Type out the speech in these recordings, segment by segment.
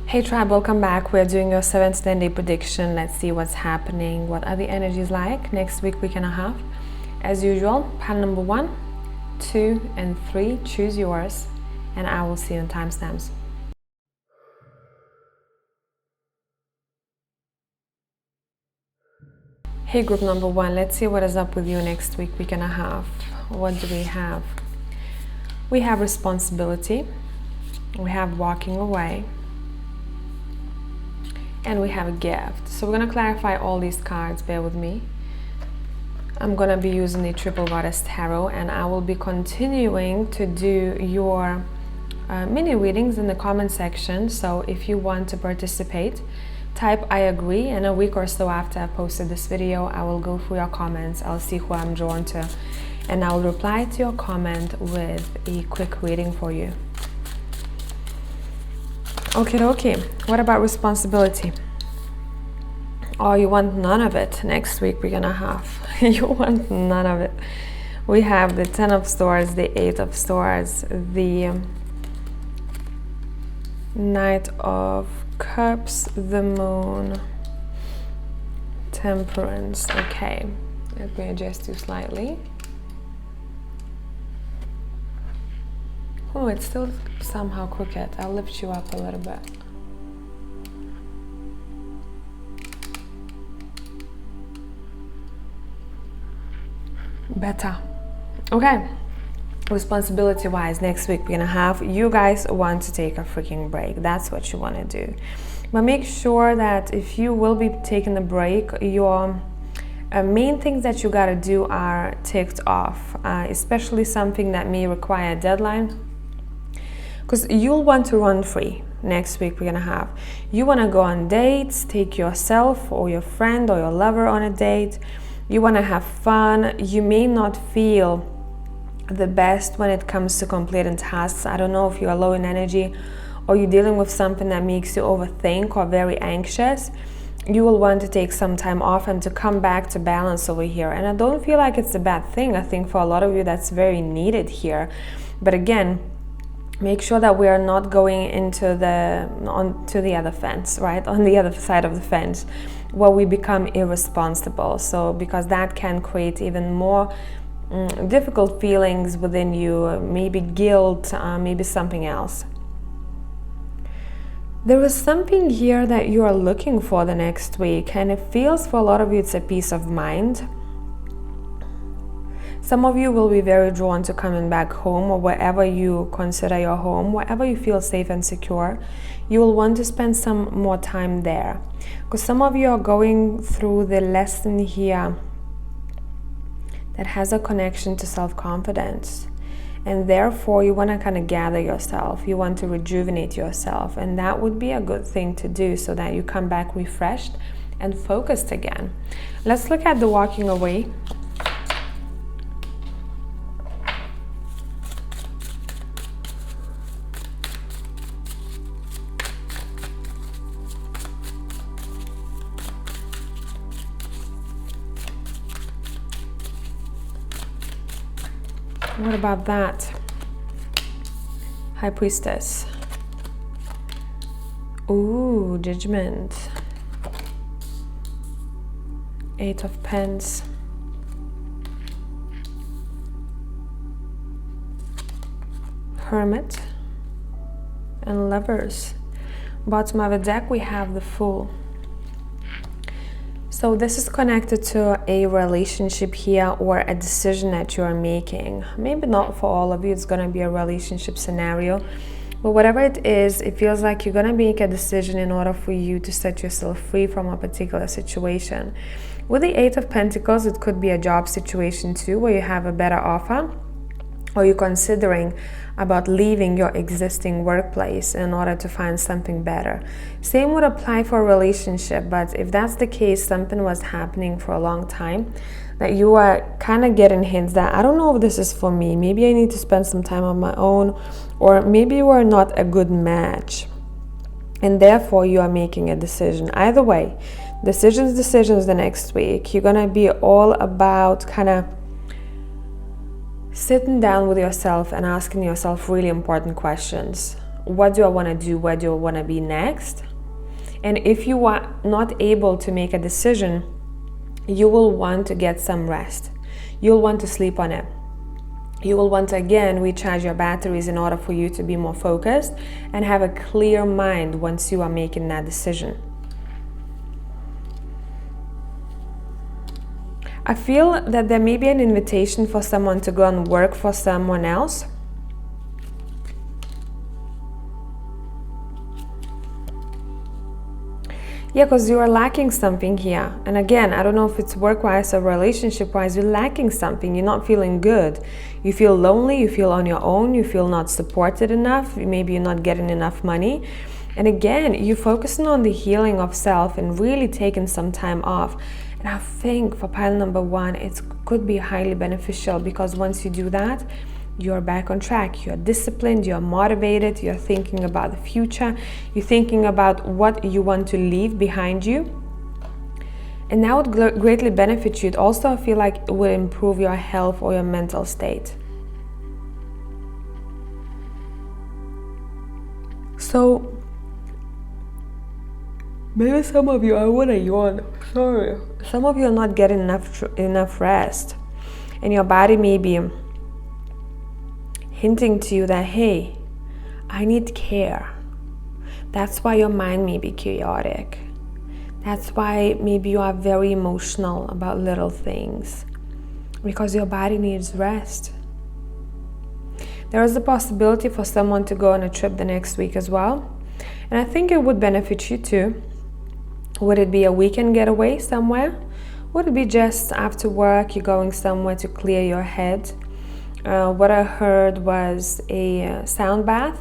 Hey tribe, welcome back. We're doing your 7 to 10 day prediction. Let's see what's happening. What are the energies like next week and a half? As usual, pile number 1, 2, and 3. Choose yours, and I will see you on timestamps. Hey group number 1, let's see what is up with you next week and a half. What do we have? We have responsibility. We have walking away. And we have a gift. So we're going to clarify all these cards. Bear with me. I'm going to be using the Triple Goddess Tarot, and I will be continuing to do your mini readings in the comment section. So if you want to participate, type I agree, and a week or so after I posted this video, I will go through your comments. I'll see who I'm drawn to, and I'll reply to your comment with a quick reading for you. Okay, what about responsibility? Oh, you want none of it next week we're gonna have. You want none of it. We have the 10 of Swords, the 8 of Swords, the Knight of Cups, the Moon, Temperance. Okay, let me adjust you slightly. Oh, it's still somehow crooked. I'll lift you up a little bit. Better. Okay. Responsibility wise, next week we're gonna have, you guys want to take a freaking break. That's what you want to do. But make sure that if you will be taking a break, your main things that you gotta do are ticked off, especially something that may require a deadline. Because you'll want to run free next week we're gonna have. You want to go on dates, take yourself or your friend or your lover on a date. You want to have fun. You may not feel the best when it comes to completing tasks. I don't know if you're low in energy or you're dealing with something that makes you overthink or very anxious. You will want to take some time off and to come back to balance over here. And I don't feel like it's a bad thing. I think for a lot of you that's very needed here. But again, make sure that we are not going into onto the other fence, right? On the other side of the fence, where we become irresponsible. So because that can create even more difficult feelings within you, maybe guilt, maybe something else. There is something here that you are looking for the next week, and it feels for a lot of you it's a peace of mind. Some of you will be very drawn to coming back home or wherever you consider your home, wherever you feel safe and secure. You will want to spend some more time there. Because some of you are going through the lesson here that has a connection to self-confidence. And therefore, you want to kind of gather yourself. You want to rejuvenate yourself. And that would be a good thing to do so that you come back refreshed and focused again. Let's look at the walking away. What about that? High Priestess. Ooh, Judgment. 8 of Pens. Hermit. And Lovers. Bottom of the deck we have the Fool. So this is connected to a relationship here or a decision that you are making. Maybe not for all of you, it's going to be a relationship scenario. But whatever it is, it feels like you're going to make a decision in order for you to set yourself free from a particular situation. With the 8 of Pentacles, it could be a job situation too, where you have a better offer, or you're considering about leaving your existing workplace in order to find something better. Same would apply for a relationship, but if that's the case, something was happening for a long time, that you are kind of getting hints that I don't know if this is for me, maybe I need to spend some time on my own, or maybe you are not a good match, and therefore you are making a decision. Either way, decisions the next week. You're gonna be all about kind of sitting down with yourself and asking yourself really important questions. what do I want to do? Where do I want to be next? And if you are not able to make a decision, you will want to get some rest. You'll want to sleep on it. You will want to again recharge your batteries in order for you to be more focused and have a clear mind once you are making that decision. I feel that there may be an invitation for someone to go and work for someone else. Yeah, because you are lacking something here. And again, I don't know if it's work-wise or relationship-wise, you're lacking something. You're not feeling good. You feel lonely, you feel on your own, you feel not supported enough, maybe you're not getting enough money. And again, you're focusing on the healing of self and really taking some time off. And I think for pile number 1, it could be highly beneficial, because once you do that, you're back on track, you're disciplined, you're motivated, you're thinking about the future, you're thinking about what you want to leave behind you. And that would greatly benefit you. It also, I feel like it would improve your health or your mental state. So, maybe some of you, I want to yawn, sorry. Some of you are not getting enough rest. And your body may be hinting to you that, hey, I need care. That's why your mind may be chaotic. That's why maybe you are very emotional about little things, because your body needs rest. There is a possibility for someone to go on a trip the next week as well. And I think it would benefit you too. Would it be a weekend getaway somewhere? Would it be just after work, you're going somewhere to clear your head? What I heard was a sound bath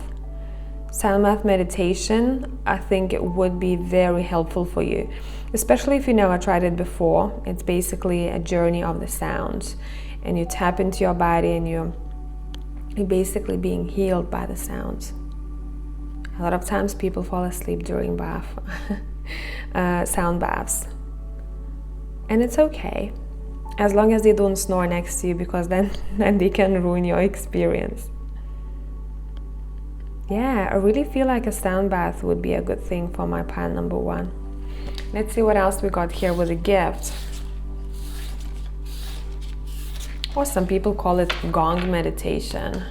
meditation. I think it would be very helpful for you, especially if you never tried it before. It's basically a journey of the sounds, and you tap into your body and you're basically being healed by the sounds. A lot of times people fall asleep during sound baths, and it's okay. As long as they don't snore next to you, because then they can ruin your experience. Yeah, I really feel like a sound bath would be a good thing for my pile number 1. Let's see what else we got here with a gift. Or some people call it gong meditation.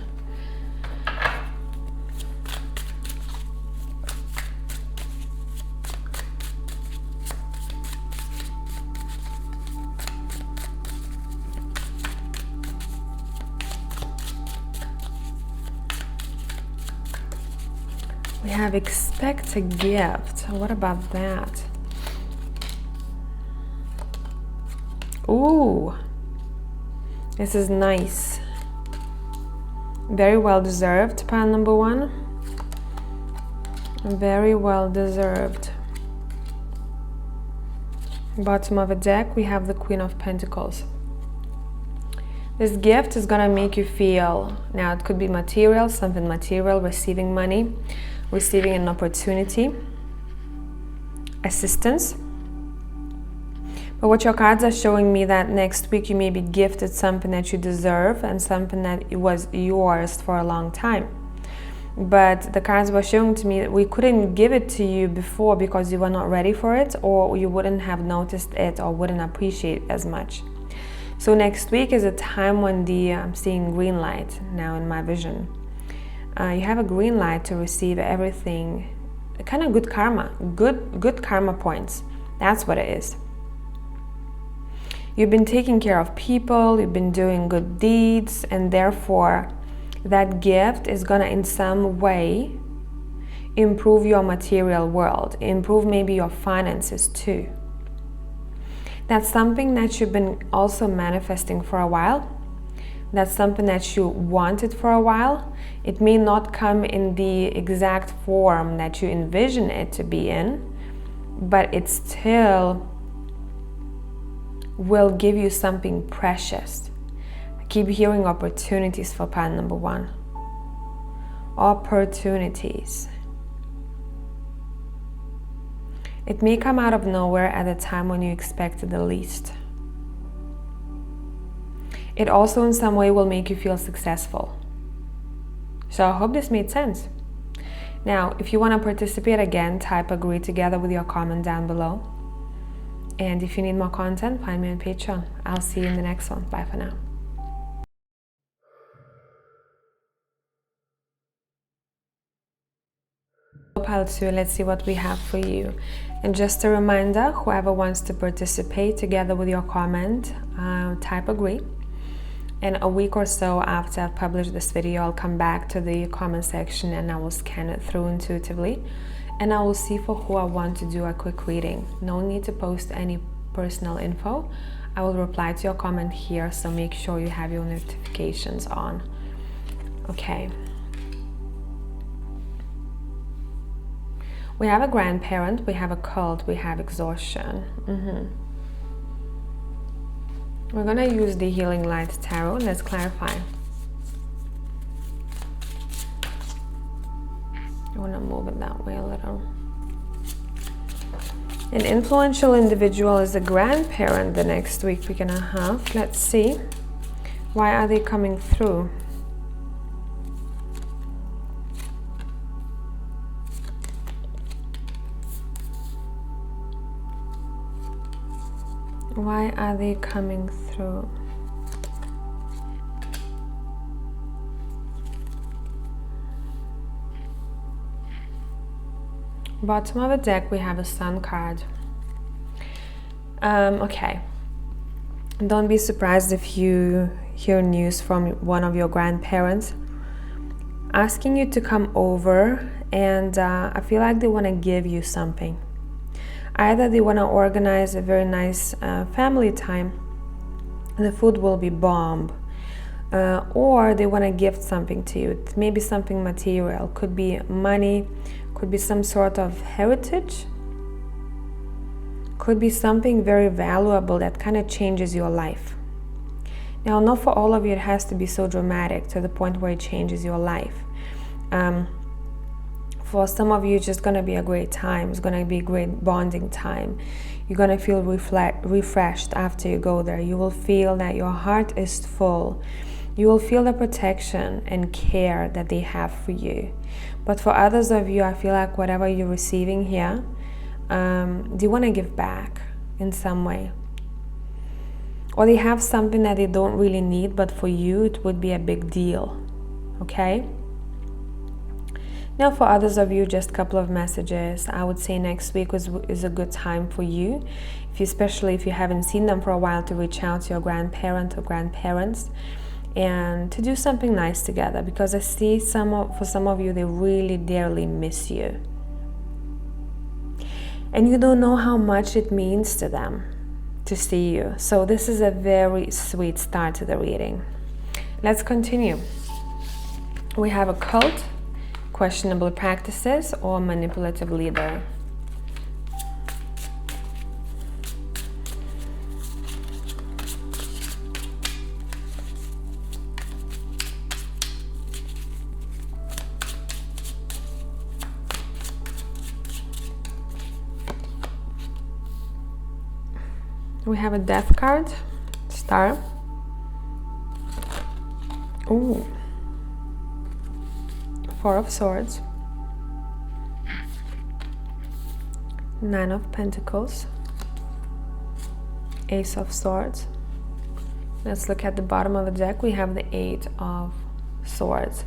We have expect a gift. What about that? Ooh, this is nice. Very well deserved, pile number 1. Very well deserved. Bottom of a deck, we have the Queen of Pentacles. This gift is gonna make you feel, now it could be material, something material, receiving money, receiving an opportunity, assistance. But what your cards are showing me, that next week you may be gifted something that you deserve and something that was yours for a long time. But the cards were showing to me that we couldn't give it to you before because you were not ready for it, or you wouldn't have noticed it or wouldn't appreciate it as much. So next week is a time when I'm seeing green light now in my vision. You have a green light to receive everything, kind of good karma, good karma points. That's what it is. You've been taking care of people, you've been doing good deeds, and therefore that gift is gonna in some way improve your material world, improve maybe your finances too. That's something that you've been also manifesting for a while. That's something that you wanted for a while. It may not come in the exact form that you envision it to be in, but it still will give you something precious. I keep hearing opportunities for pile number 1. Opportunities. It may come out of nowhere at a time when you expect it the least. It also in some way will make you feel successful. So I hope this made sense. Now, if you want to participate again, type agree together with your comment down below. And if you need more content, find me on Patreon. I'll see you in the next one. Bye for now. Pile 2, let's see what we have for you. And just a reminder, whoever wants to participate together with your comment, type agree. And a week or so after I've published this video, I'll come back to the comment section and I will scan it through intuitively. And I will see for who I want to do a quick reading. No need to post any personal info. I will reply to your comment here, so make sure you have your notifications on. Okay. We have a grandparent, we have a cult, we have exhaustion. We're gonna use the Healing Light Tarot. Let's clarify. I wanna move it that way a little. An influential individual is a grandparent the next week we're gonna have. Let's see. Why are they coming through? Why are they coming through? Bottom of the deck, we have a Sun card. Okay. Don't be surprised if you hear news from one of your grandparents asking you to come over, and I feel like they want to give you something. Either they want to organize a very nice family time, the food will be bomb, or they want to gift something to you. Maybe something material, could be money, could be some sort of heritage, could be something very valuable that kind of changes your life. Now, not for all of you it has to be so dramatic to the point where it changes your life. For some of you, it's just going to be a great time. It's going to be a great bonding time. You're going to feel refreshed after you go there. You will feel that your heart is full. You will feel the protection and care that they have for you. But for others of you, I feel like whatever you're receiving here, they want to give back in some way. Or they have something that they don't really need, but for you, it would be a big deal. Okay? Now, for others of you, just a couple of messages. I would say next week is a good time for you, especially if you haven't seen them for a while, to reach out to your grandparent or grandparents and to do something nice together, because I see for some of you, they really dearly miss you. And you don't know how much it means to them to see you. So this is a very sweet start to the reading. Let's continue. We have a cult, questionable practices, or manipulative leader. We have a Death card, Star. Ooh. Four of Swords, Nine of Pentacles, Ace of Swords. Let's look at the bottom of the deck. We have the Eight of Swords.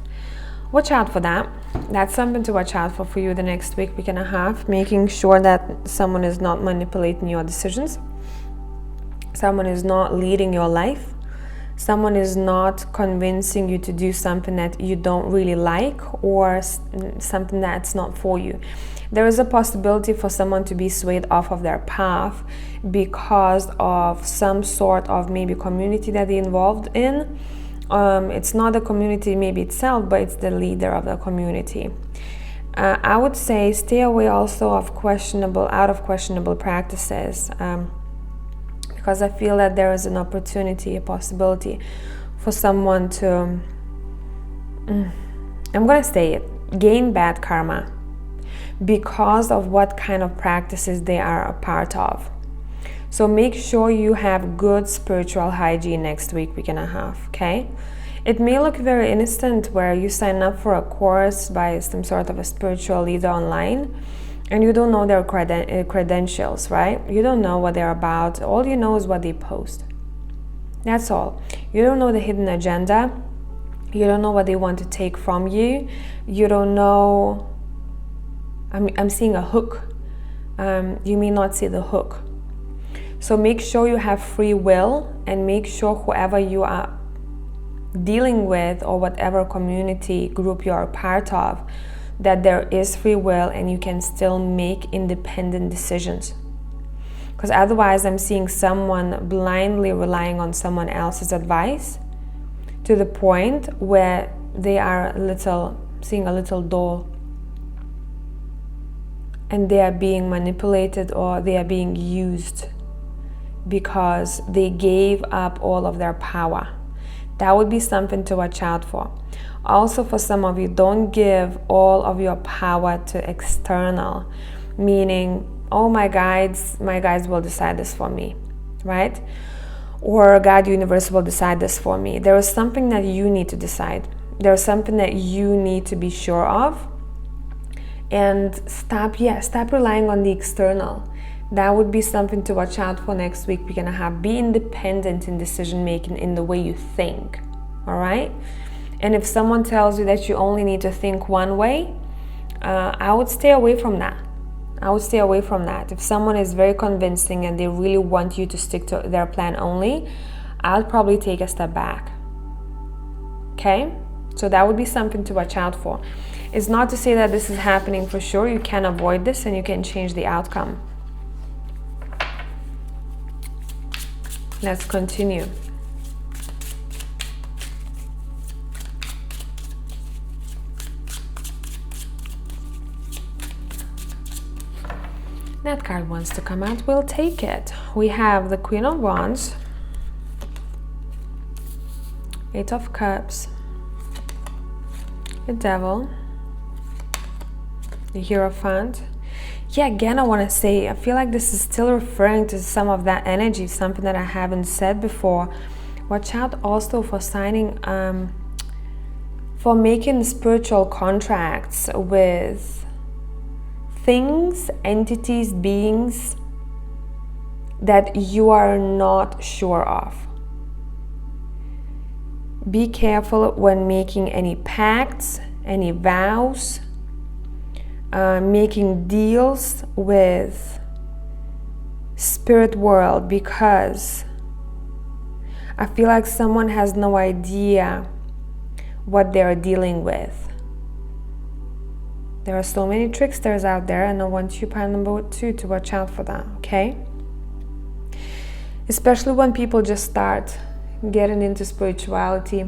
Watch out for that. That's something to watch out for you the next week and a half, making sure that someone is not manipulating your decisions, someone is not leading your life, someone is not convincing you to do something that you don't really like, or something that's not for you. There is a possibility for someone to be swayed off of their path because of some sort of maybe community that they're involved in. It's not the community maybe itself, but it's the leader of the community. I would say stay away also of out of questionable practices. Because I feel that there is an opportunity, a possibility for someone to, I'm going to say it, gain bad karma because of what kind of practices they are a part of. So make sure you have good spiritual hygiene next week and a half, okay? It may look very innocent, where you sign up for a course by some sort of a spiritual leader online and you don't know their credentials, right? You don't know what they're about. All you know is what they post. That's all. You don't know the hidden agenda. You don't know what they want to take from you. You don't know. I'm seeing a hook. You may not see the hook. So make sure you have free will, and make sure whoever you are dealing with, or whatever community group you are part of, that there is free will and you can still make independent decisions. Because otherwise I'm seeing someone blindly relying on someone else's advice to the point where they are seeing a little doll, and they are being manipulated or they are being used because they gave up all of their power. That would be something to watch out for. Also, for some of you, don't give all of your power to external, meaning, oh, my guides will decide this for me, right? Or God, universe will decide this for me. There is something that you need to decide. There is something that you need to be sure of. And stop relying on the external. That would be something to watch out for next week. We're gonna have be independent in decision making in the way you think. All right. And if someone tells you that you only need to think one way, I would stay away from that. If someone is very convincing and they really want you to stick to their plan only, I'll probably take a step back. Okay. So that would be something to watch out for. It's not to say that this is happening for sure. You can avoid this and you can change the outcome. Let's continue. That card wants to come out, we'll take it. We have the Queen of Wands, Eight of Cups, the Devil, the Hierophant. Yeah, again, I want to say, I feel like this is still referring to some of that energy, something that I haven't said before. Watch out also for signing, for making spiritual contracts with things, entities, beings that you are not sure of. Be careful when making any pacts, any vows, making deals with spirit world, because I feel like someone has no idea what they're dealing with. There are so many tricksters out there, and I want you, part number 2, to watch out for that, okay? Especially when people just start getting into spirituality,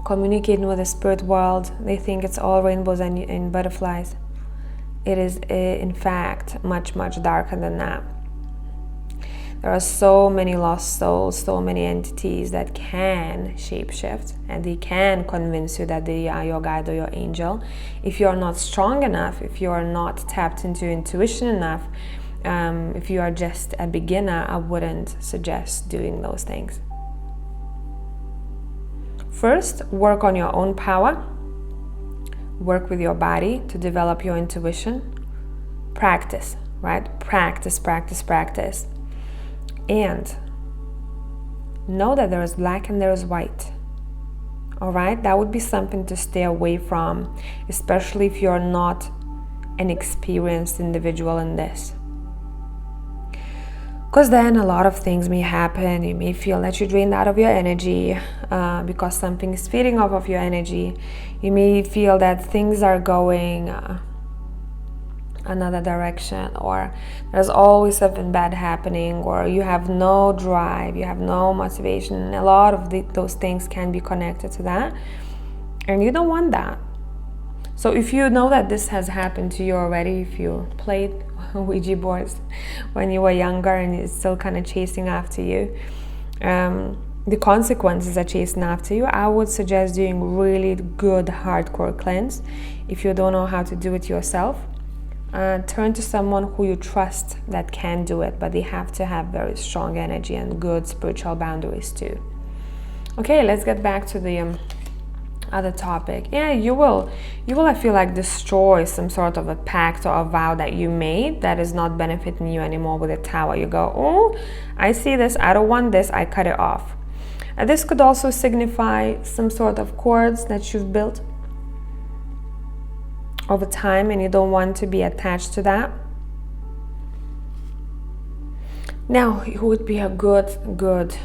communicating with the spirit world, they think it's all rainbows and butterflies. It is, in fact, much, much darker than that. There are so many lost souls, so many entities that can shapeshift, and they can convince you that they are your guide or your angel. If you are not strong enough, if you are not tapped into intuition enough, if you are just a beginner, I wouldn't suggest doing those things. First, work on your own power. Work with your body to develop your intuition. Practice, right? Practice. And know that there is black and there is white. All right? That would be something to stay away from, especially if you're not an experienced individual in this. Because then a lot of things may happen. You may feel that you're drained out of your energy because something is feeding off of your energy. You may feel that things are going another direction, or there's always something bad happening, or you have no drive, you have no motivation. A lot of those things can be connected to that, and you don't want that. So if you know that this has happened to you already, if you played Ouija boards when you were younger and it's still kind of chasing after you, the consequences are chasing after you, I would suggest doing really good hardcore cleanse. If you don't know how to do it yourself, turn to someone who you trust that can do it, but they have to have very strong energy and good spiritual boundaries too. Okay, let's get back to the other topic. Yeah, you will, I feel like, destroy some sort of a pact or a vow that you made that is not benefiting you anymore with a Tower. You go, oh, I see this, I don't want this, I cut it off. And this could also signify some sort of cords that you've built over time and you don't want to be attached to that. Now, it would be a good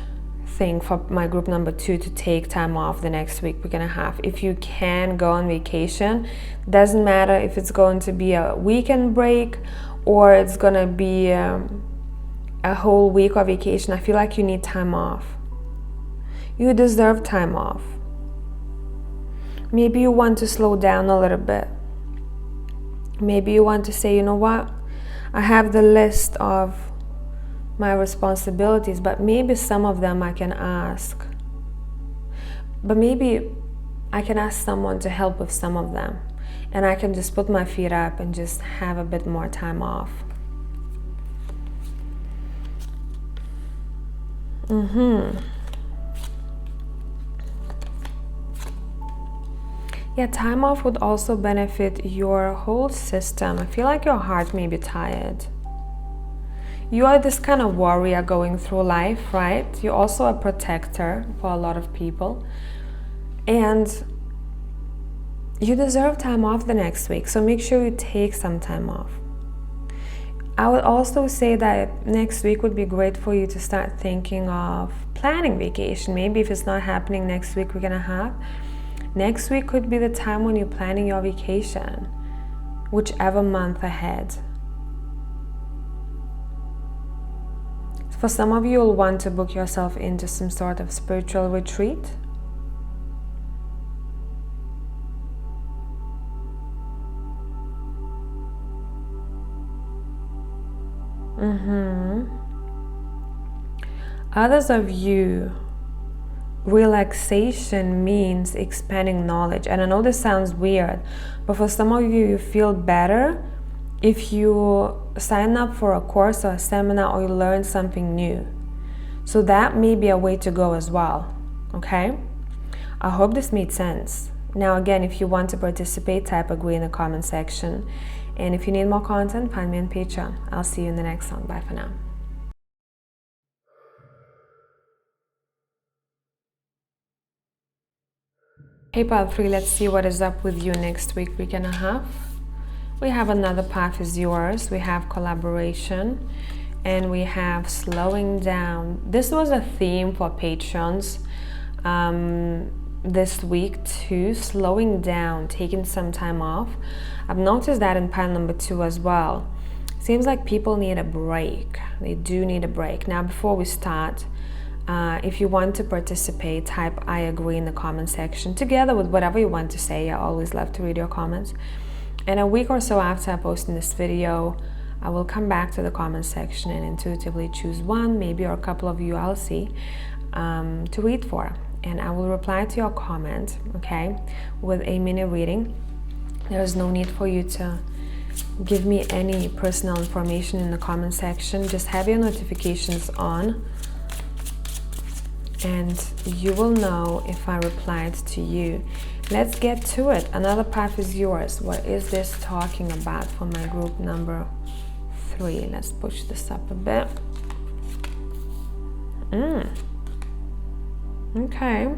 thing for my group number 2 to take time off the next week we're gonna have. If you can go on vacation, doesn't matter if it's going to be a weekend break or it's gonna be a whole week of vacation. I feel like you need time off. You deserve time off. Maybe you want to slow down a little bit. Maybe you want to say, you know what, I have the list of my responsibilities, but maybe some of them I can ask. But maybe I can ask someone to help with some of them. And I can just put my feet up and just have a bit more time off. Yeah, time off would also benefit your whole system. I feel like your heart may be tired. You are this kind of warrior going through life, right? You're also a protector for a lot of people. And you deserve time off the next week, so make sure you take some time off. I would also say that next week would be great for you to start thinking of planning vacation. Maybe if it's not happening next week, we're gonna have. Next week could be the time when you're planning your vacation, whichever month ahead. For some of you, you'll want to book yourself into some sort of spiritual retreat. Others of you, relaxation means expanding knowledge. And I know this sounds weird, but for some of you, you feel better if you sign up for a course or a seminar or you learn something new. So that may be a way to go as well, okay? I hope this made sense. Now again, if you want to participate, type agree in the comment section. And if you need more content, find me on Patreon. I'll see you in the next one. Bye for now. Hey pile 3, let's see what is up with you next week, week and a half. We have another path is yours. We have collaboration and we have slowing down. This was a theme for patrons this week too, slowing down, taking some time off. I've noticed that in pile number 2 as well. Seems like people need a break. They do need a break. Now before we start, if you want to participate, type I agree in the comment section together with whatever you want to say. I always love to read your comments. And a week or so after I post this video, I will come back to the comment section and intuitively choose one, maybe or a couple of you I'll see, to read for. And I will reply to your comment, okay, with a mini reading. There is no need for you to give me any personal information in the comment section. Just have your notifications on and you will know if I replied to you. Let's get to it. Another path is yours. What is this talking about for my group number 3? Let's push this up a bit. Okay.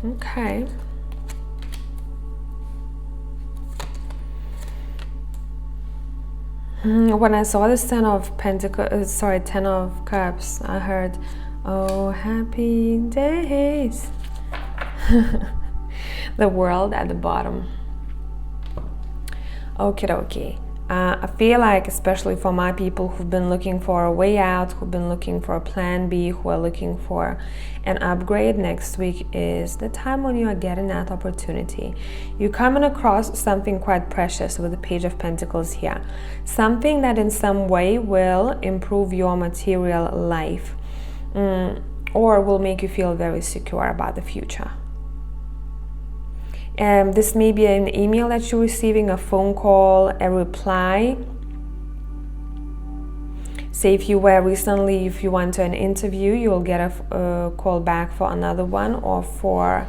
Okay. When I saw this 10 of Pentacles, 10 of Cups, I heard, oh, happy days. The world at the bottom. Okie dokie. I feel like, especially for my people who've been looking for a way out, who've been looking for a plan B, who are looking for an upgrade, next week is the time when you are getting that opportunity. You're coming across something quite precious with the Page of Pentacles here. Something that in some way will improve your material life or will make you feel very secure about the future. This may be an email that you're receiving, a phone call, a reply. Say if you were recently, if you went to an interview, you will get a call back for another one, or for,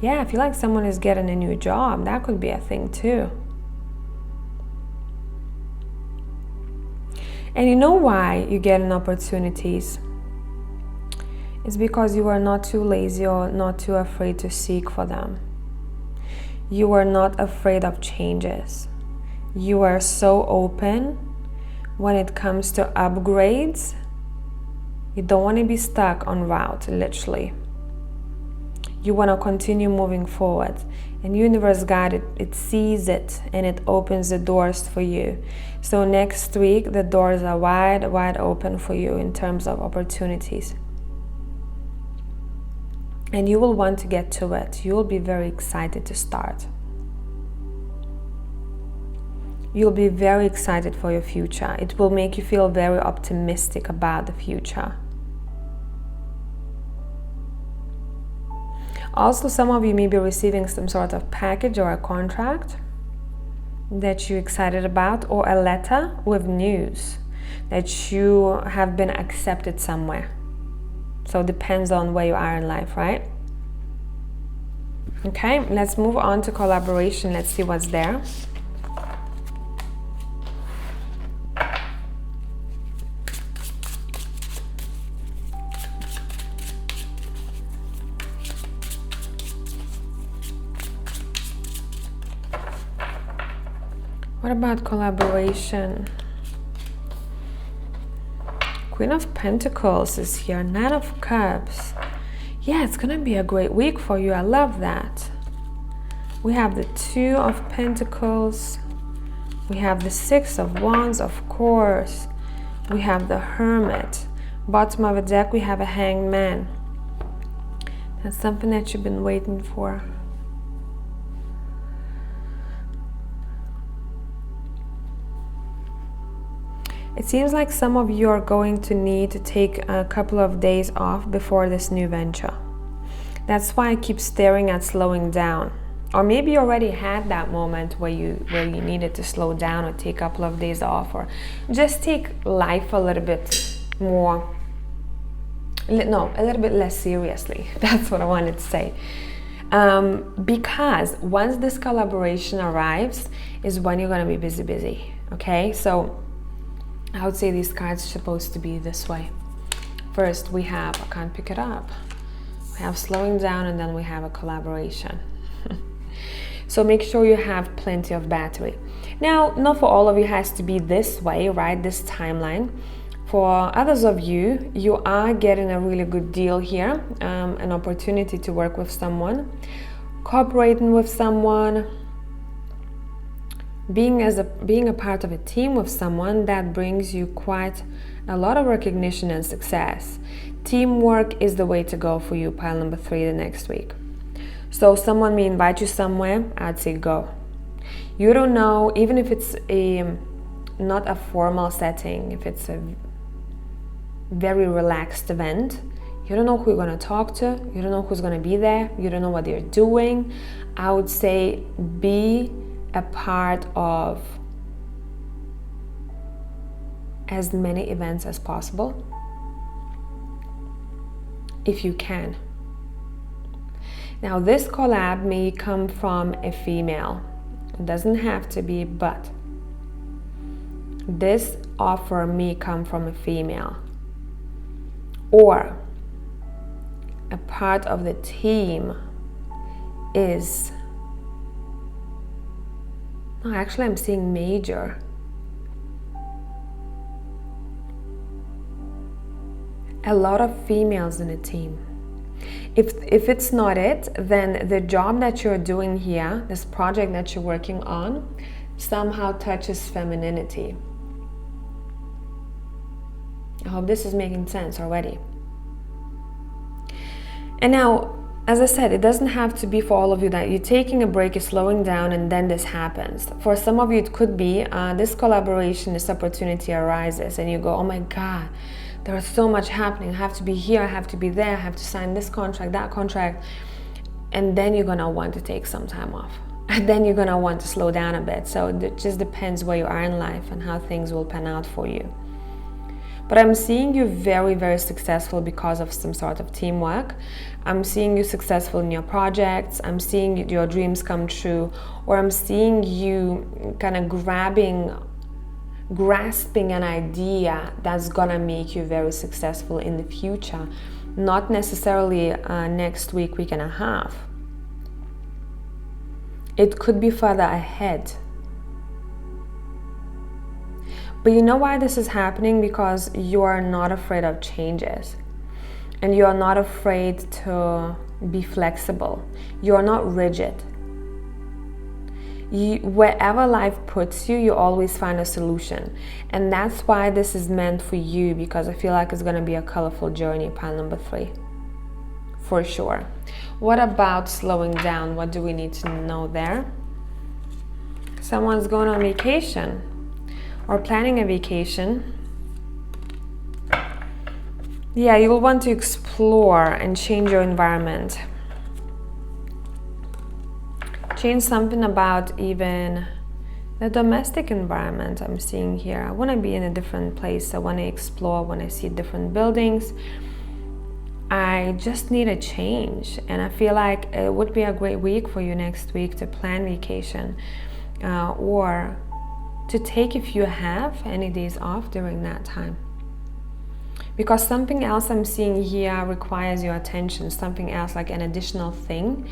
yeah, I feel like someone is getting a new job. That could be a thing too. And you know why you're getting opportunities? It's because you are not too lazy or not too afraid to seek for them. You are not afraid of changes. You are so open when it comes to upgrades. You don't want to be stuck on route, literally. You want to continue moving forward. And universe God, it sees it and it opens the doors for you. So next week, the doors are wide, wide open for you in terms of opportunities. And you will want to get to it. You will be very excited to start. You'll be very excited for your future. It will make you feel very optimistic about the future. Also, some of you may be receiving some sort of package or a contract that you're excited about, or a letter with news that you have been accepted somewhere. So it depends on where you are in life, right? Okay, let's move on to collaboration. Let's see what's there. What about collaboration? Queen of Pentacles is here. Knight of Cups. Yeah, it's gonna be a great week for you. I love that. We have the Two of Pentacles. We have the Six of Wands, of course. We have the Hermit. Bottom of the deck, we have a Hanged Man. That's something that you've been waiting for. It seems like some of you are going to need to take a couple of days off before this new venture. That's why I keep staring at slowing down. Or maybe you already had that moment where you needed to slow down or take a couple of days off, or just take life a little bit more, no, a little bit less seriously. That's what I wanted to say. Because once this collaboration arrives is when you're going to be busy, okay? So I would say these cards are supposed to be this way. First, we have, I can't pick it up. We have slowing down, and then we have a collaboration. So make sure you have plenty of battery. Now, not for all of you has to be this way, right? This timeline. For others of you, you are getting a really good deal here, an opportunity to work with someone, cooperating with someone, being a part of a team with someone that brings you quite a lot of recognition and success. Teamwork is the way to go for you, pile number 3, the next week. So someone may invite you somewhere, I'd say go. You don't know, even if it's not a formal setting, if it's a very relaxed event, you don't know who you're going to talk to, you don't know who's going to be there, you don't know what they're doing. I would say be a part of as many events as possible if you can. Now, this collab may come from a female. It doesn't have to be, but this offer may come from a female, or a part of the team is, no, actually I'm seeing major. A lot of females in a team. If it's not it, then the job that you're doing here, this project that you're working on, somehow touches femininity. I hope this is making sense already. And now, as I said, it doesn't have to be for all of you that you're taking a break, you're slowing down, and then this happens. For some of you, it could be this collaboration, this opportunity arises, and you go, oh my God, there's so much happening. I have to be here, I have to be there, I have to sign this contract, that contract. And then you're gonna want to take some time off. and then you're gonna want to slow down a bit. So it just depends where you are in life and how things will pan out for you. But I'm seeing you very, very successful because of some sort of teamwork. I'm seeing you successful in your projects. I'm seeing your dreams come true, or I'm seeing you kind of grasping an idea that's gonna make you very successful in the future, not necessarily next week, week and a half. It could be further ahead. But you know why this is happening? Because you are not afraid of changes, and you are not afraid to be flexible. You are not rigid. Wherever life puts you, you always find a solution. And that's why this is meant for you, because I feel like it's going to be a colorful journey, pile number 3. For sure. What about slowing down? What do we need to know there? Someone's going on vacation or planning a vacation. Yeah, you'll want to explore and change your environment. Change something about even the domestic environment I'm seeing here. I want to be in a different place. I want to explore. I want to see different buildings. I just need a change, and I feel like it would be a great week for you next week to plan vacation, or to take, if you have any days off during that time. Because something else I'm seeing here requires your attention, something else, like an additional thing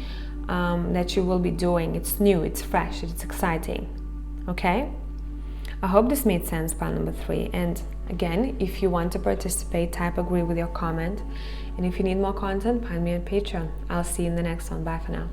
that you will be doing. It's new, it's fresh, it's exciting. Okay? I hope this made sense, pile number 3. And again, if you want to participate, type agree with your comment. And if you need more content, find me on Patreon. I'll see you in the next one. Bye for now.